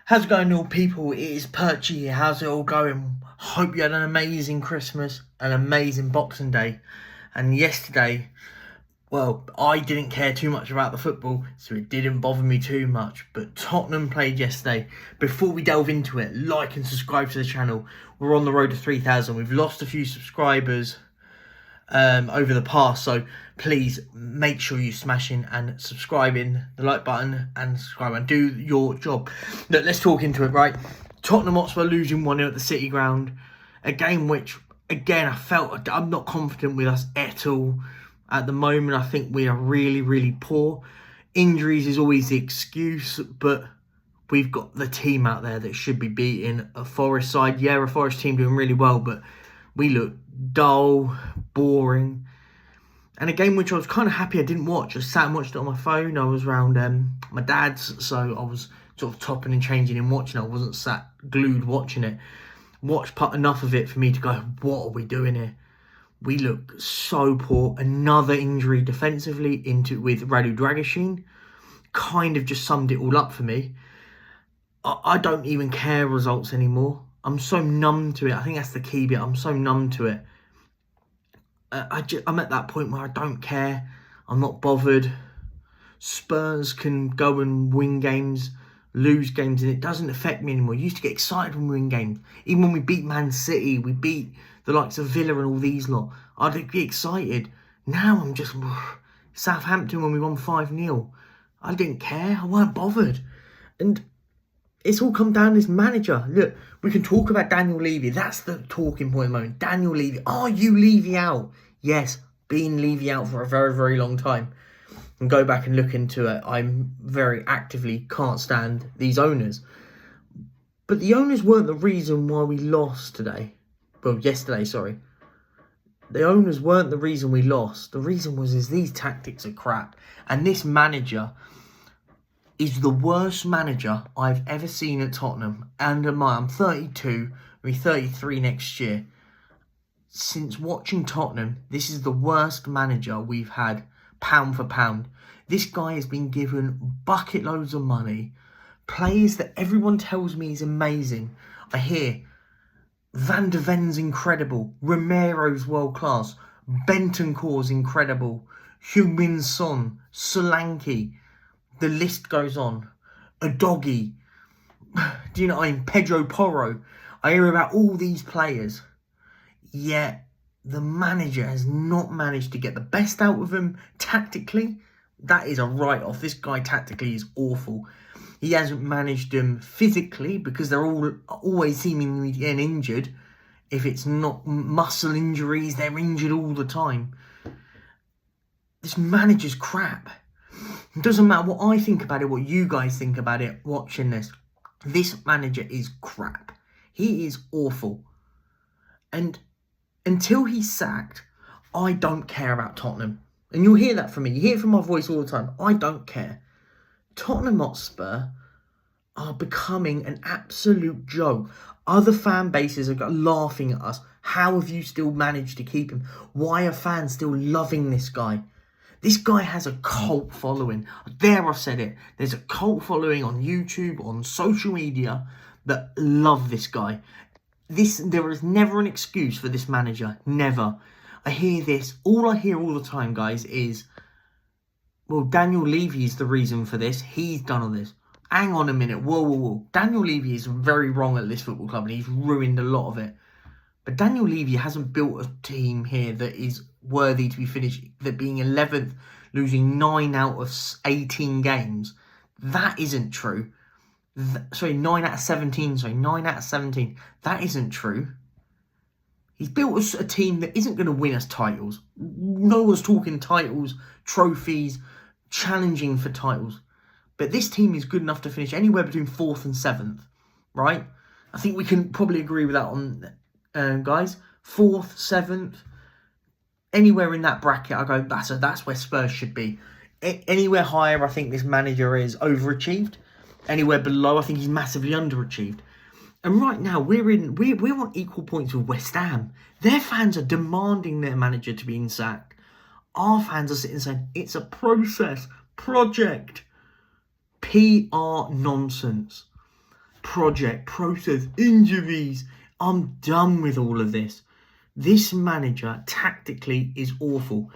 How's it going, all people? It is Perchy here. How's it all going? Hope you had an amazing Christmas, an amazing Boxing Day. And yesterday, well, I didn't care too much about the football, so it didn't bother me too much. But Tottenham played yesterday. Before we delve into it, like and subscribe to the channel. We're on the road to 3,000. We've lost a few subscribers over the past, so please make sure you smashing and subscribing, the like button and subscribe and do your job. Look, let's talk into it, right? Tottenham Hotspur losing 1-0 at the City Ground, a game which again I'm not confident with us at all at the moment. I think we are really poor. Injuries is always the excuse, but we've got the team out there that should be beating a Forest side. Yeah, a Forest team doing really well, but we look dull, boring. And a game which I was kind of happy I didn't watch. I sat and watched it on my phone. I was around my dad's, so I was sort of topping and changing and watching it. I wasn't sat glued watching it. Watched enough of it for me to go, what are we doing here? We look so poor. Another injury defensively with Radu Dragashin. Kind of just summed it all up for me. I don't even care results anymore. I'm so numb to it. I think that's the key bit. I'm so numb to it. I'm at that point where I don't care. I'm not bothered. Spurs can go and win games, lose games, and it doesn't affect me anymore. I used to get excited when we win games. Even when we beat Man City, we beat the likes of Villa and all these lot. I'd get excited. Now I'm just... Southampton when we won 5-0. I didn't care. I weren't bothered. And it's all come down to this manager. Look, we can talk about Daniel Levy. That's the talking point at the moment. Daniel Levy. Are you Levy out? Yes, been Levy out for a very long time. And go back and look into it. I'm very actively can't stand these owners. But the owners weren't the reason why we lost today. Well, yesterday, sorry. The owners weren't the reason we lost. The reason was these tactics are crap. And this manager is the worst manager I've ever seen at Tottenham. And I'm 32, I'll be 33 next year. Since watching Tottenham, this is the worst manager we've had, pound for pound. This guy has been given bucket loads of money. Players that everyone tells me is amazing. I hear Van de Ven's incredible. Romero's world class. Bentancur's incredible. Heung-min Son. Solanke. The list goes on. A doggy. Do you know what I mean? Pedro Porro. I hear about all these players. Yet the manager has not managed to get the best out of them tactically. That is a write-off. This guy tactically is awful. He hasn't managed them physically because they're always seemingly getting injured. If it's not muscle injuries, they're injured all the time. This manager's crap. It doesn't matter what I think about it, what you guys think about it watching this. This manager is crap. He is awful. And until he's sacked, I don't care about Tottenham. And you'll hear that from me. You hear it from my voice all the time. I don't care. Tottenham Hotspur are becoming an absolute joke. Other fan bases are laughing at us. How have you still managed to keep him? Why are fans still loving this guy? This guy has a cult following. There, I've said it. There's a cult following on YouTube, on social media that love this guy. There is never an excuse for this manager. Never. I hear this. All I hear all the time, guys, is, well, Daniel Levy is the reason for this. He's done all this. Hang on a minute. Whoa. Daniel Levy is very wrong at this football club and he's ruined a lot of it. But Daniel Levy hasn't built a team here that is worthy to be finished. That being 11th, losing 9 out of 18 games. That isn't true. 9 out of 17. 9 out of 17. That isn't true. He's built a team that isn't going to win us titles. No one's talking titles, trophies, challenging for titles. But this team is good enough to finish anywhere between 4th and 7th, right? I think we can probably agree with that on, guys. 4th, 7th, anywhere in that bracket, I go, that's where Spurs should be. Anywhere higher, I think this manager is overachieved. Anywhere below, I think he's massively underachieved. And right now, we're on equal points with West Ham. Their fans are demanding their manager to be sacked. Our fans are sitting saying, it's a project. PR nonsense. project, process, injuries. I'm done with all of this. This manager tactically is awful.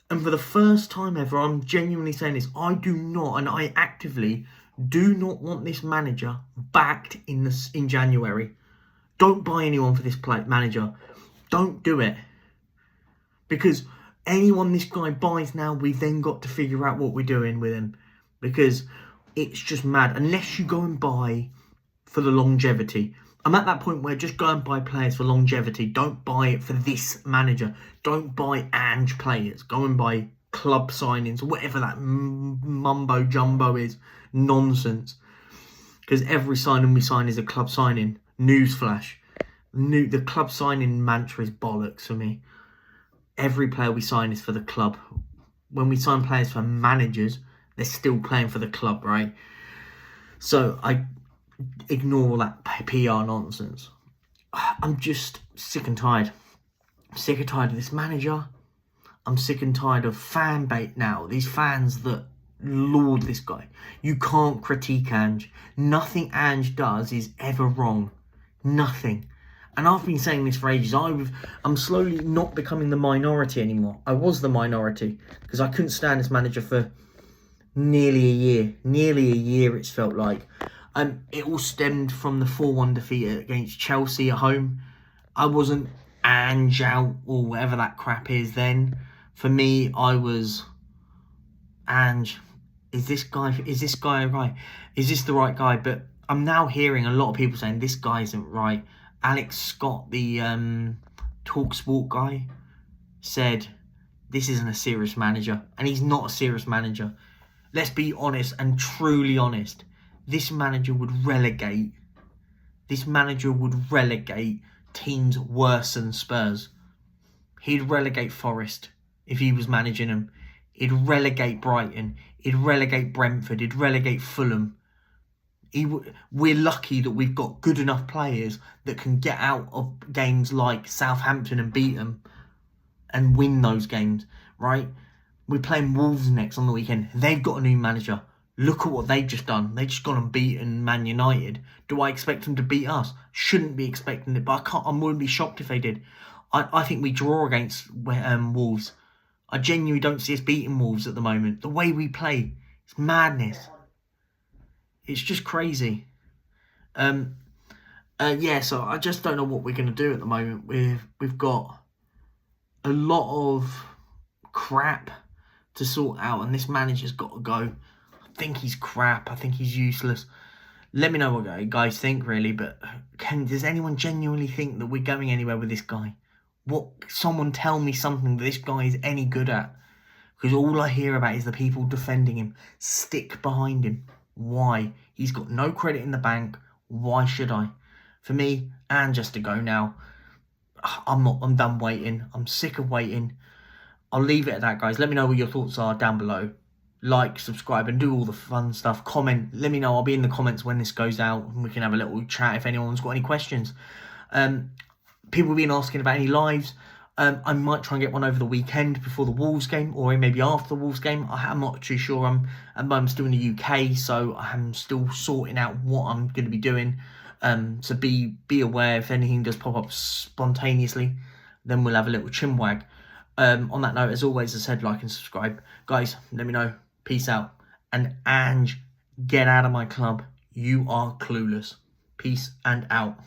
And for the first time ever, I'm genuinely saying this. I do not, and I actively do not want this manager backed in January. Don't buy anyone for this manager. Don't do it. Because anyone this guy buys now, we've then got to figure out what we're doing with him. Because it's just mad. Unless you go and buy for the longevity. I'm at that point where just go and buy players for longevity. Don't buy it for this manager. Don't buy Ange players. Go and buy club signings, whatever that mumbo jumbo is. Nonsense. Because every signing we sign is a club signing. Newsflash. The club signing mantra is bollocks for me. Every player we sign is for the club. When we sign players for managers, they're still playing for the club, right? So I ignore all that PR nonsense. I'm just sick and tired. I'm sick and tired of this manager. I'm sick and tired of fan bait now. These fans that laud this guy. You can't critique Ange. Nothing Ange does is ever wrong. Nothing. And I've been saying this for ages. I'm slowly not becoming the minority anymore. I was the minority because I couldn't stand this manager for nearly a year. Nearly a year it's felt like. It all stemmed from the 4-1 defeat against Chelsea at home. I wasn't Ange out or whatever that crap is then. For me, I was Ange. Is this guy right? Is this the right guy? But I'm now hearing a lot of people saying this guy isn't right. Alex Scott, the TalkSport guy, said this isn't a serious manager. And he's not a serious manager. Let's be honest and truly honest. This manager would relegate teams worse than Spurs. He'd relegate Forest if he was managing them. He'd relegate Brighton. He'd relegate Brentford. He'd relegate Fulham. We're lucky that we've got good enough players that can get out of games like Southampton and beat them and win those games, right? We're playing Wolves next on the weekend. They've got a new manager. Look at what they've just done. They've just gone and beaten Man United. Do I expect them to beat us? Shouldn't be expecting it, but I wouldn't be shocked if they did. I think we draw against Wolves. I genuinely don't see us beating Wolves at the moment. The way we play, it's madness. It's just crazy. So I just don't know what we're going to do at the moment. We've got a lot of crap to sort out, and this manager's got to go. I think he's crap. I think he's useless. Let me know what you guys think, really. But does anyone genuinely think that we're going anywhere with this guy? Someone tell me something that this guy is any good at. Because all I hear about is the people defending him. Stick behind him. Why? He's got no credit in the bank. Why should I? For me, Ange has to go now. I'm done waiting. I'm sick of waiting. I'll leave it at that, guys. Let me know what your thoughts are down below. Like, subscribe, and do all the fun stuff. Comment. Let me know. I'll be in the comments when this goes out, and we can have a little chat if anyone's got any questions. People have been asking about any lives. I might try and get one over the weekend before the Wolves game, or maybe after the Wolves game. I'm not too sure. I'm still in the UK, so I'm still sorting out what I'm going to be doing. So be aware if anything does pop up spontaneously, then we'll have a little chinwag. On that note, as always, as I said, like and subscribe. Guys, let me know. Peace out. And Ange, get out of my club. You are clueless. Peace and out.